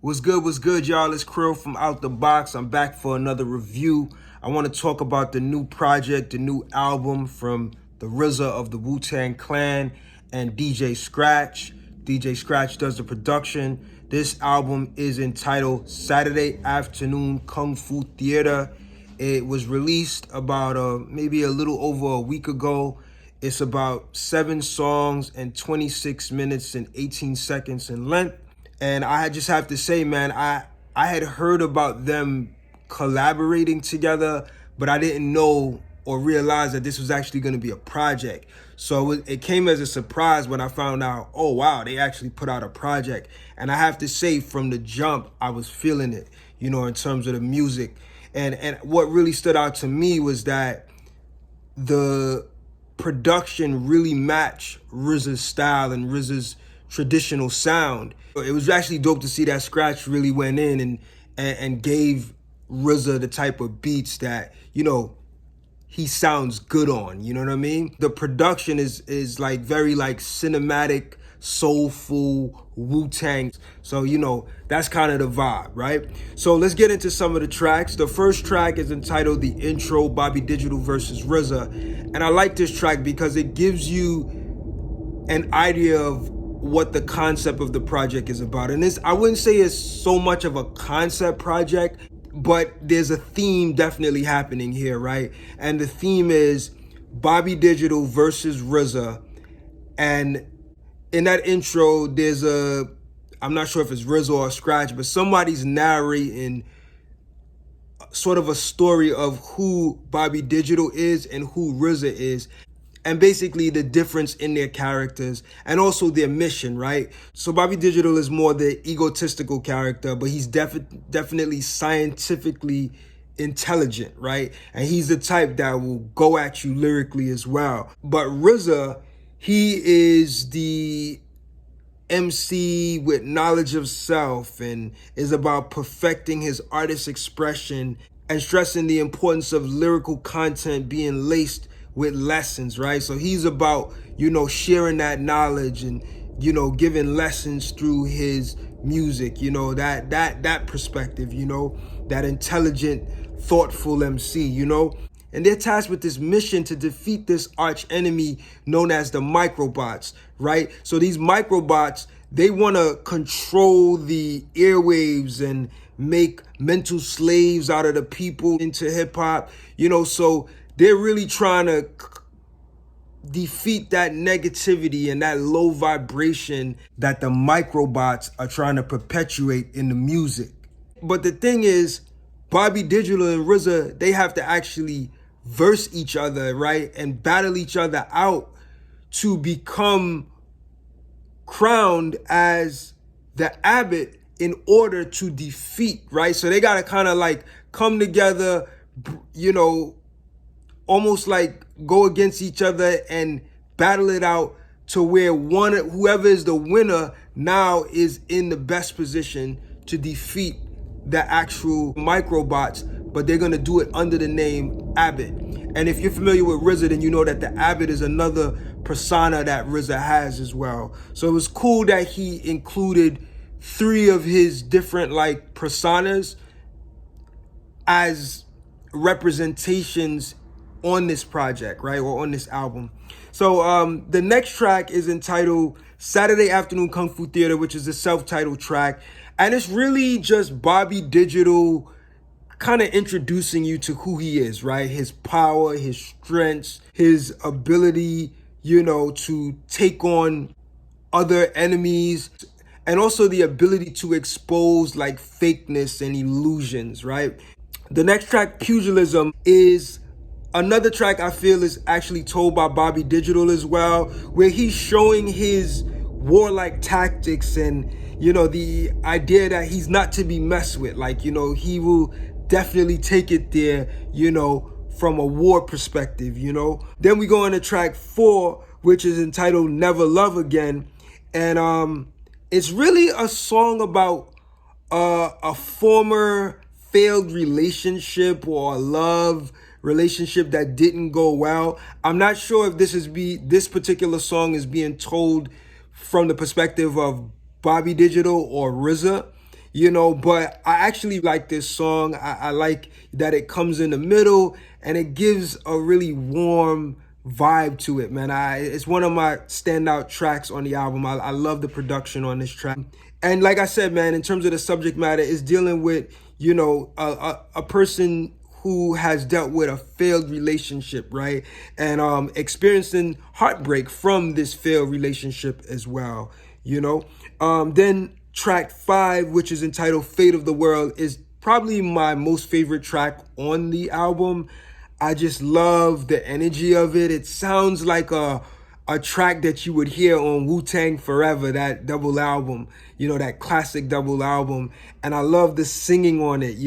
What's good, y'all? It's Krill from Out the Box. I'm back for another review. I want to talk about the new project, the new album from the RZA of the Wu-Tang Clan and DJ Scratch. DJ Scratch does the production. This album is entitled Saturday Afternoon Kung Fu Theater. It was released about maybe a little over a week ago. It's about 7 songs and 26 minutes and 18 seconds in length. And I just have to say, man, I had heard about them collaborating together, but I didn't know or realize that this was actually going to be a project. So it came as a surprise when I found out, oh, wow, they actually put out a project. And I have to say, from the jump, I was feeling it, you know, in terms of the music. And what really stood out to me was that the production really matched RZA's style and RZA's traditional sound. It was actually dope to see that Scratch really went in and gave RZA the type of beats that, you know, he sounds good on, you know what I mean? The production is like very like cinematic, soulful, Wu-Tang. So, you know, that's kind of the vibe, right? So let's get into some of the tracks. The first track is entitled The Intro, Bobby Digital versus RZA. And I like this track because it gives you an idea of what the concept of the project is about. And this, I wouldn't say it's so much of a concept project, but there's a theme definitely happening here, right? And the theme is Bobby Digital versus RZA. And in that intro, there's I'm not sure if it's RZA or Scratch, but somebody's narrating sort of a story of who Bobby Digital is and who RZA is, and basically the difference in their characters and also their mission, right? So Bobby Digital is more the egotistical character, but he's definitely scientifically intelligent, right? And he's the type that will go at you lyrically as well. But RZA, he is the MC with knowledge of self and is about perfecting his artist expression and stressing the importance of lyrical content being laced with lessons, right? So he's about, you know, sharing that knowledge and, you know, giving lessons through his music, you know, that perspective, you know, that intelligent, thoughtful MC, you know. And they're tasked with this mission to defeat this arch enemy known as the microbots, right? So these microbots, they want to control the airwaves and make mental slaves out of the people into hip hop, you know, so they're really trying to defeat that negativity and that low vibration that the microbots are trying to perpetuate in the music. But the thing is, Bobby Digital and RZA, they have to actually verse each other, right? And battle each other out to become crowned as the abbot in order to defeat, right? So they got to kind of like come together, you know, almost like go against each other and battle it out to where whoever is the winner now is in the best position to defeat the actual microbots, but they're going to do it under the name Abbott. And if you're familiar with RZA, then you know that the Abbott is another persona that RZA has as well. So it was cool that he included 3 of his different like personas as representations on this project, right? Or on this album. So the next track is entitled Saturday Afternoon Kung Fu Theater, which is the self-titled track. And it's really just Bobby Digital kind of introducing you to who he is, right? His power, his strengths, his ability, you know, to take on other enemies, and also the ability to expose like fakeness and illusions, right? The next track, Pugilism, is another track I feel is actually told by Bobby Digital as well, where he's showing his warlike tactics and, you know, the idea that he's not to be messed with. Like, you know, he will definitely take it there, you know, from a war perspective, you know. Then we go on to track 4, which is entitled Never Love Again. And it's really a song about a former failed relationship or a love relationship that didn't go well. I'm not sure if this particular song is being told from the perspective of Bobby Digital or RZA, but I actually like this song. I like that it comes in the middle and it gives a really warm vibe to it, man. It's one of my standout tracks on the album. I love the production on this track. And like I said, man, in terms of the subject matter, it's dealing with, a person who has dealt with a failed relationship, right? And experiencing heartbreak from this failed relationship as well, Then track 5, which is entitled Fate of the World, is probably my most favorite track on the album. I just love the energy of it. It sounds like a track that you would hear on Wu-Tang Forever, that double album, that classic double album. And I love the singing on it,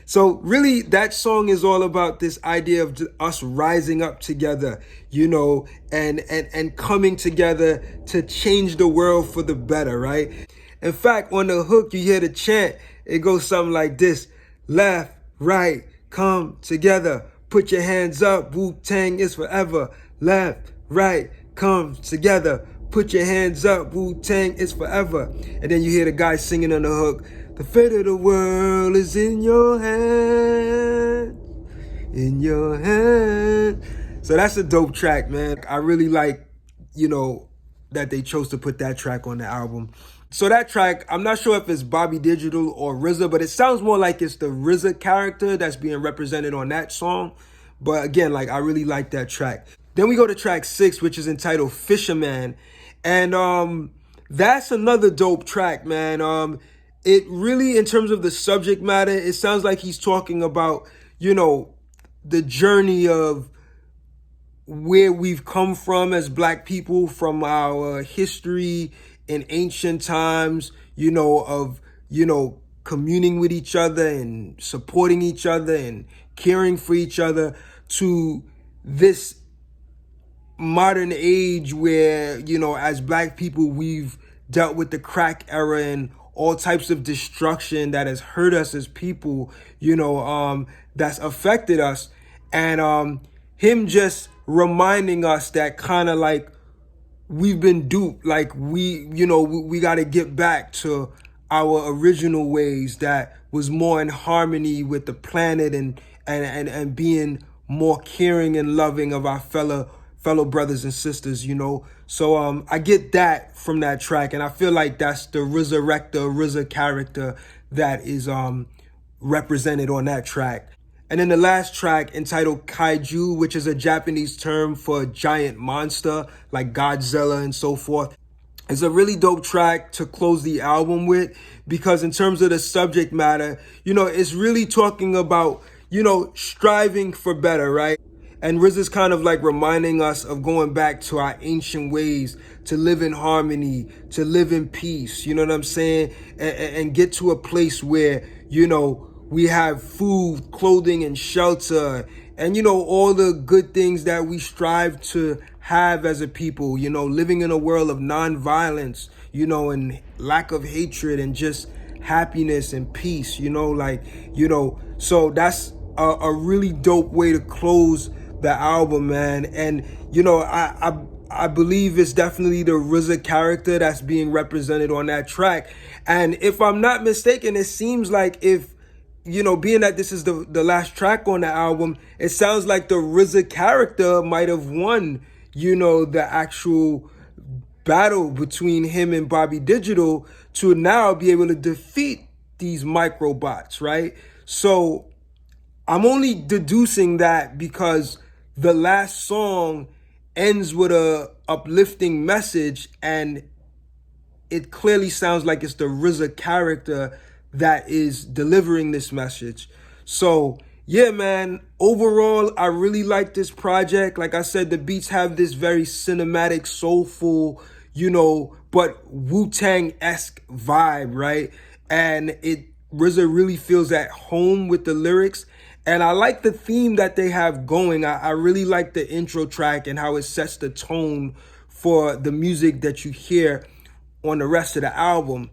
So really, that song is all about this idea of us rising up together, and coming together to change the world for the better, right? In fact, on the hook, you hear the chant. It goes something like this: left, right, come together. Put your hands up, Wu-Tang is forever. Left, right, come together. Put your hands up, Wu-Tang is forever. And then you hear the guy singing on the hook: the fate of the world is in your hand, in your hand. So that's a dope track, man. I really like, that they chose to put that track on the album. So that track, I'm not sure if it's Bobby Digital or RZA, but it sounds more like it's the RZA character that's being represented on that song. But again, I really like that track. Then we go to track 6, which is entitled Fisherman. And that's another dope track, man. It really, in terms of the subject matter, it sounds like he's talking about, the journey of where we've come from as Black people, from our history in ancient times, of, communing with each other and supporting each other and caring for each other, to this modern age where, as Black people, we've dealt with the crack era and all types of destruction that has hurt us as people, that's affected us. And him just reminding us that kind of we've been duped. We got to get back to our original ways that was more in harmony with the planet and being more caring and loving of our fellow brothers and sisters, So I get that from that track, and I feel like that's the RZA character that is represented on that track. And then the last track, entitled Kaiju, which is a Japanese term for a giant monster like Godzilla and so forth. It's a really dope track to close the album with, because in terms of the subject matter, it's really talking about, striving for better, right? And RZA's kind of reminding us of going back to our ancient ways, to live in harmony, to live in peace, you know what I'm saying? And get to a place where, we have food, clothing, and shelter, and, all the good things that we strive to have as a people, living in a world of nonviolence, and lack of hatred and just happiness and peace, so that's a really dope way to close the album, man. And, I believe it's definitely the RZA character that's being represented on that track. And if I'm not mistaken, it seems like being that this is the last track on the album, it sounds like the RZA character might have won, the actual battle between him and Bobby Digital to now be able to defeat these microbots, right? So I'm only deducing that because the last song ends with a uplifting message, and it clearly sounds like it's the RZA character that is delivering this message. So yeah, man, overall, I really like this project. Like I said, the beats have this very cinematic, soulful, but Wu-Tang-esque vibe, right? And RZA really feels at home with the lyrics. And I like the theme that they have going. I really like the intro track and how it sets the tone for the music that you hear on the rest of the album.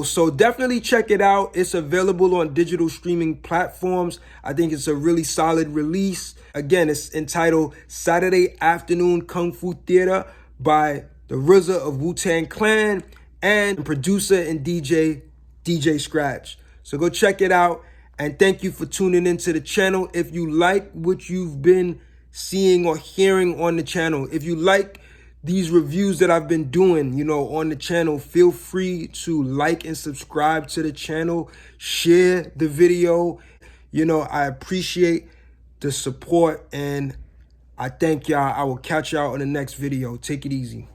So definitely check it out. It's available on digital streaming platforms. I think it's a really solid release. Again, it's entitled Saturday Afternoon Kung Fu Theater by the RZA of Wu-Tang Clan and producer and DJ DJ Scratch. So go check it out. And thank you for tuning into the channel. If you like what you've been seeing or hearing on the channel, if you like these reviews that I've been doing, on the channel, feel free to like and subscribe to the channel, share the video. I appreciate the support and I thank y'all. I will catch y'all in the next video. Take it easy.